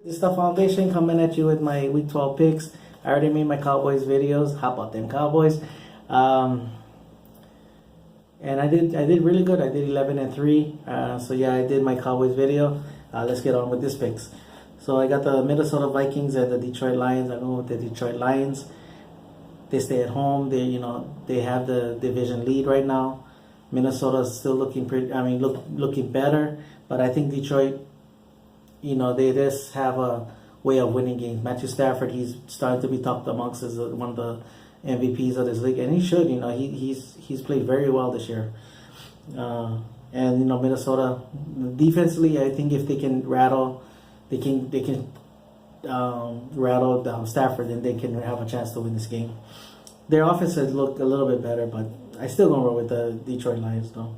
This is the foundation coming at you with my week 12 picks. I already made my Cowboys videos. How about them Cowboys? And I did really good. I did 11-3. So yeah, I did my Cowboys video. Let's get on with this picks. So I got the Minnesota Vikings and the Detroit Lions. I'm going with the Detroit Lions. They stay at home. They have the division lead right now. Minnesota's still looking looking better, but I think Detroit, they just have a way of winning games. Matthew Stafford, he's starting to be talked amongst as one of the MVPs of this league, and he should. He's played very well this year. And Minnesota defensively, I think if they can rattle Stafford, then they can have a chance to win this game. Their offense has looked a little bit better, but I still gonna roll with the Detroit Lions though.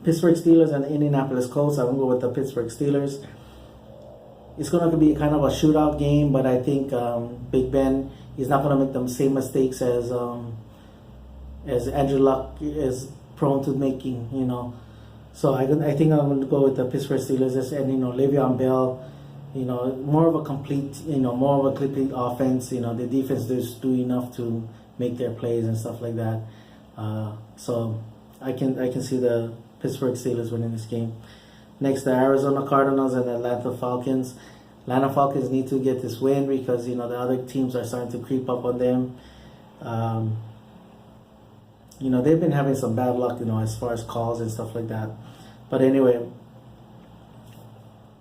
Pittsburgh Steelers and the Indianapolis Colts. I'm gonna go with the Pittsburgh Steelers. It's gonna be kind of a shootout game, but I think Big Ben is not gonna make the same mistakes as Andrew Luck is prone to making. So I think I'm gonna go with the Pittsburgh Steelers and Le'Veon Bell. More of a complete offense. The defense just do enough to make their plays and stuff like that. So I can see the Pittsburgh Steelers winning this game. Next, the Arizona Cardinals and the Atlanta Falcons. Atlanta Falcons need to get this win because the other teams are starting to creep up on them. They've been having some bad luck, as far as calls and stuff like that. But anyway,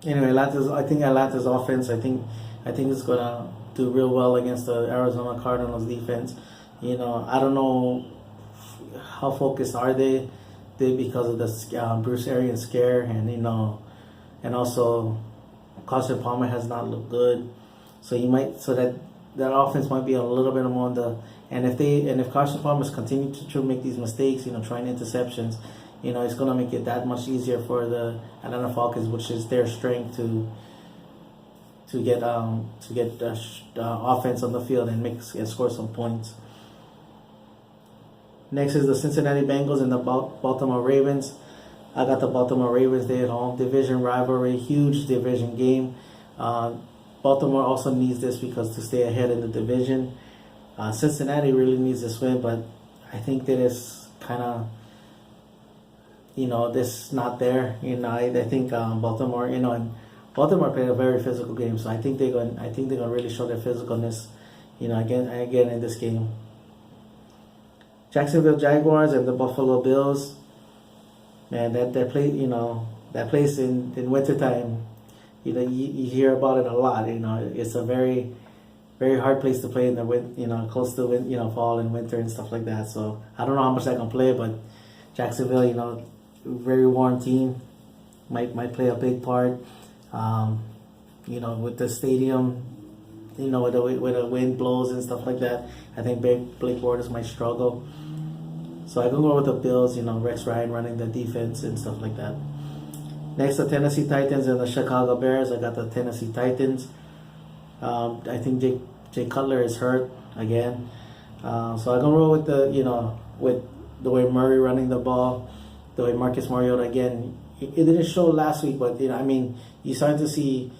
I think Atlanta's offense, I think it's gonna do real well against the Arizona Cardinals defense. I don't know how focused are they because of the Bruce Arians scare, and also Carson Palmer has not looked good, so that offense might be a little bit more on the. And if Carson Palmer's continue to make these mistakes, trying interceptions, it's gonna make it that much easier for the Atlanta Falcons, which is their strength to get offense on the field and score some points. Next is the Cincinnati Bengals and the Baltimore Ravens. I got the Baltimore Ravens. They at home, division rivalry, huge division game. Baltimore also needs this because to stay ahead in the division. Cincinnati really needs this win, but I think that it's kind of, this not there. I think Baltimore, and Baltimore played a very physical game, so I think they're gonna really show their physicalness, again in this game. Jacksonville Jaguars and the Buffalo Bills. Man, that place in wintertime, you hear about it a lot. It's a very, very hard place to play in the close to fall and winter and stuff like that. So I don't know how much I can play, but Jacksonville, very warm team, might play a big part. With the stadium, with the wind blows and stuff like that, I think Blake Bortles might struggle. So I can go with the Bills, Rex Ryan running the defense and stuff like that. Next, the Tennessee Titans and the Chicago Bears. I got the Tennessee Titans. I think Jay Cutler is hurt again. So I can roll with with the way Murray running the ball, the way Marcus Mariota again. It didn't show last week, but you starting to see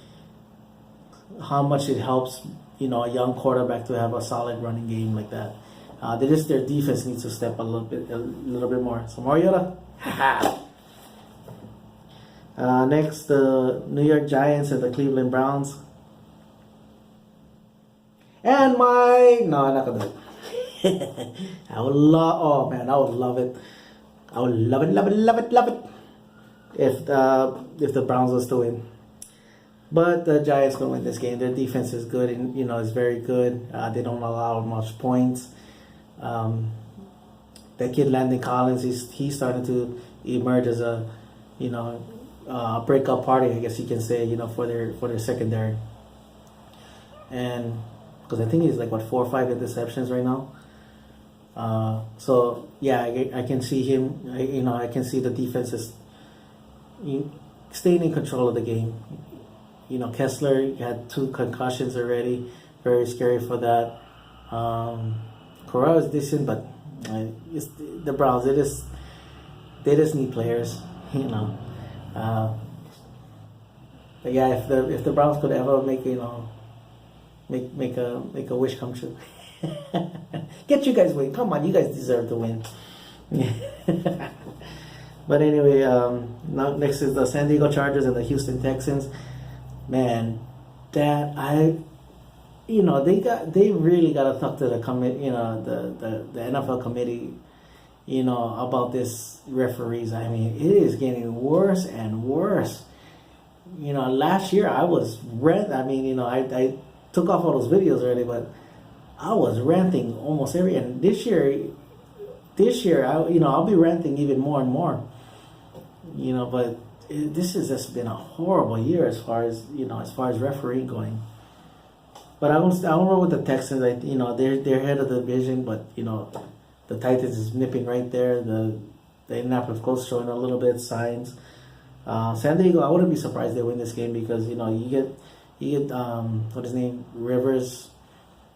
how much it helps a young quarterback to have a solid running game like that. Their defense needs to step a little bit more. So Mariota. Next, the New York Giants and the Cleveland Browns. And I'm not gonna do it. I would love it. I would love it if the Browns was to win. But the Giants gonna win this game. Their defense is good and is very good. They don't allow much points. That kid Landon Collins, he's starting to emerge as a breakup party, I guess you can say, for their secondary. And because I think he's like 4 or 5 interceptions right now. So yeah, I can see him. I can see the defenses staying in control of the game. Kessler had 2 concussions already. Very scary for that. Corral is decent, but it's the Browns. They just need players. But yeah, if the Browns could ever make make a wish come true, get you guys win. Come on, you guys deserve to win. But anyway, now next is the San Diego Chargers and the Houston Texans. Man, that they really got to talk to the committee, the NFL committee, about this referees. I mean, it is getting worse and worse. Last year I was I mean, I took off all those videos already, but I was ranting almost every. And this year, I'll be ranting even more and more. But this has just been a horrible year as far as refereeing going. But I don't roll with the Texans. They're head of the division, but the Titans is nipping right there. The Indianapolis Colts showing a little bit signs. San Diego, I wouldn't be surprised they win this game because you get what his name, Rivers.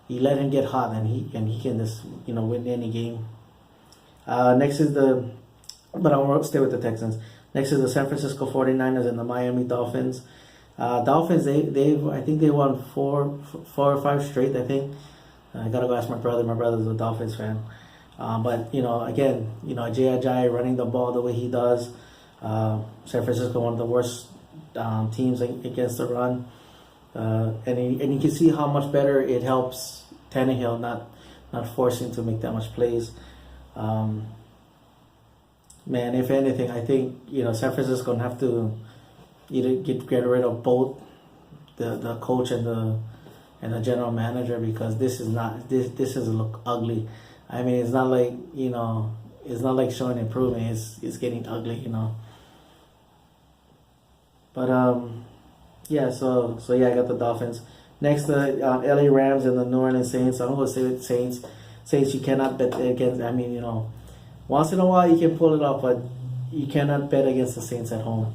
You let him get hot and he can just win any game. Next is but I won't stay with the Texans. Next is the San Francisco 49ers and the Miami Dolphins. Dolphins, I think they won four or five straight. I think I gotta go ask my brother. My brother's a Dolphins fan. But again, Jay Ajayi running the ball the way he does. San Francisco, one of the worst teams against the run, and you can see how much better it helps Tannehill not forcing to make that much plays. Man, if anything, I think San Francisco gonna have to either get rid of both the coach and the general manager because this is look ugly. I mean, it's not like it's not like showing improvement. It's getting ugly, But yeah, so yeah, I got the Dolphins. Next, the LA Rams and the New Orleans Saints. I'm gonna say with Saints. Saints, you cannot bet against. I mean, once in a while you can pull it off, but you cannot bet against the Saints at home.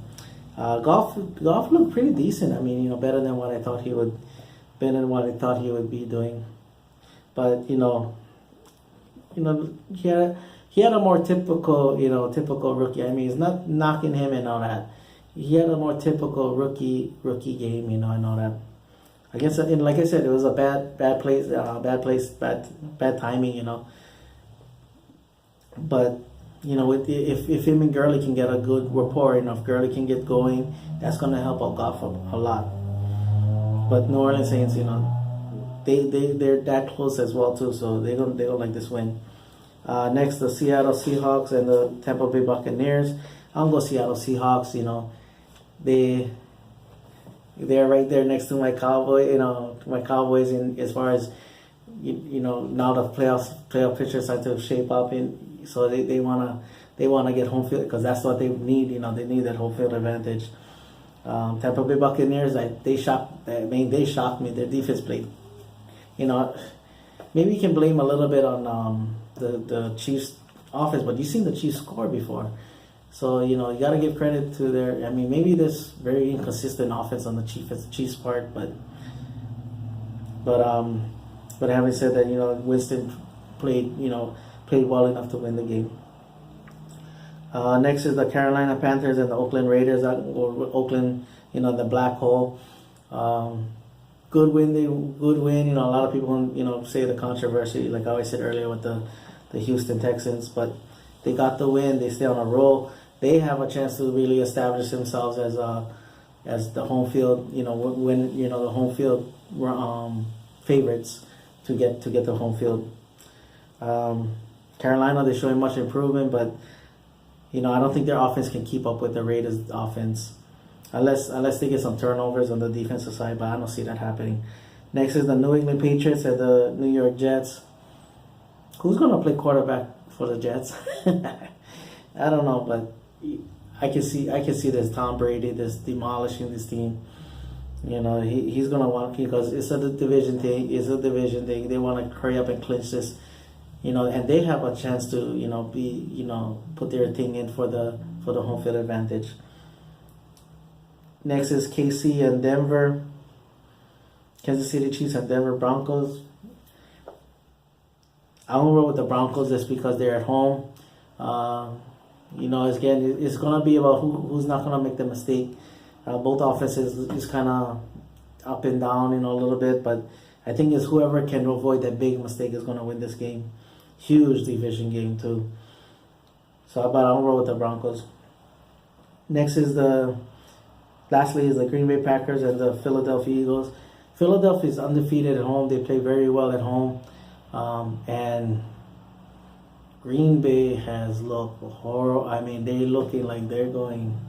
Golf looked pretty decent. I mean, better than what I thought he would be doing. But he had a more typical rookie. I mean, it's not knocking him and all that. He had a more typical rookie game, and all that. I guess, and like I said, it was a bad place, bad timing, But if him and Gurley can get a good rapport, if Gurley can get going, that's gonna help out Goff a lot. But New Orleans Saints, they're that close as well too, so they don't like this win. Next, the Seattle Seahawks and the Tampa Bay Buccaneers. I'll go Seattle Seahawks. They're right there next to my Cowboys in as far as now the playoff picture starts to shape up, and so they wanna get home field because that's what they need. They need that home field advantage. Tampa Bay Buccaneers, they shocked me. Their defense played. Maybe you can blame a little bit on the Chiefs offense, but you've seen the Chiefs score before. So, you got to give credit to their... I mean, maybe this very inconsistent offense on the Chiefs' part, but having said that, Winston played well enough to win the game. Next is the Carolina Panthers and the Oakland Raiders. Oakland, the black hole. Good win. A lot of people, say the controversy, like I always said earlier with the Houston Texans, but they got the win. They stay on a roll. They have a chance to really establish themselves as the home field. When the home field favorites to get the home field. Carolina, they're showing much improvement, but I don't think their offense can keep up with the Raiders' offense. Unless they get some turnovers on the defensive side, but I don't see that happening. Next is the New England Patriots and the New York Jets. Who's going to play quarterback for the Jets? I don't know, but I can see this Tom Brady just demolishing this team. He's going to want, because it's a division thing. They want to hurry up and clinch this. And they have a chance to put their thing in for the home field advantage. Next is KC and Denver. Kansas City Chiefs and Denver Broncos. I won't roll with the Broncos just because they're at home. It's going to be about who's not going to make the mistake. Both offenses is kind of up and down, a little bit, but I think it's whoever can avoid that big mistake is going to win this game. Huge division game too. So, but I'll roll with the Broncos. Next is lastly is the Green Bay Packers and the Philadelphia Eagles. Philadelphia is undefeated at home. They play very well at home, and Green Bay has looked horrible. I mean, they're looking like they're going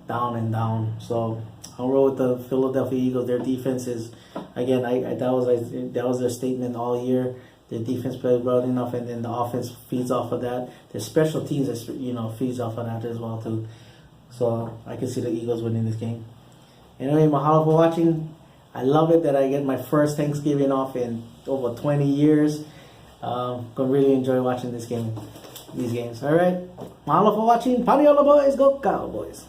down and down. So I'll roll with the Philadelphia Eagles. Their defense is, again, that was their statement all year. Their defense plays well enough, and then the offense feeds off of that. Their special teams, feeds off of that as well too. So I can see the Eagles winning this game. Anyway, mahalo for watching. I love it that I get my first Thanksgiving off in over 20 years. Gonna really enjoy watching these games. All right, mahalo for watching. Paniola boys, go Cowboys.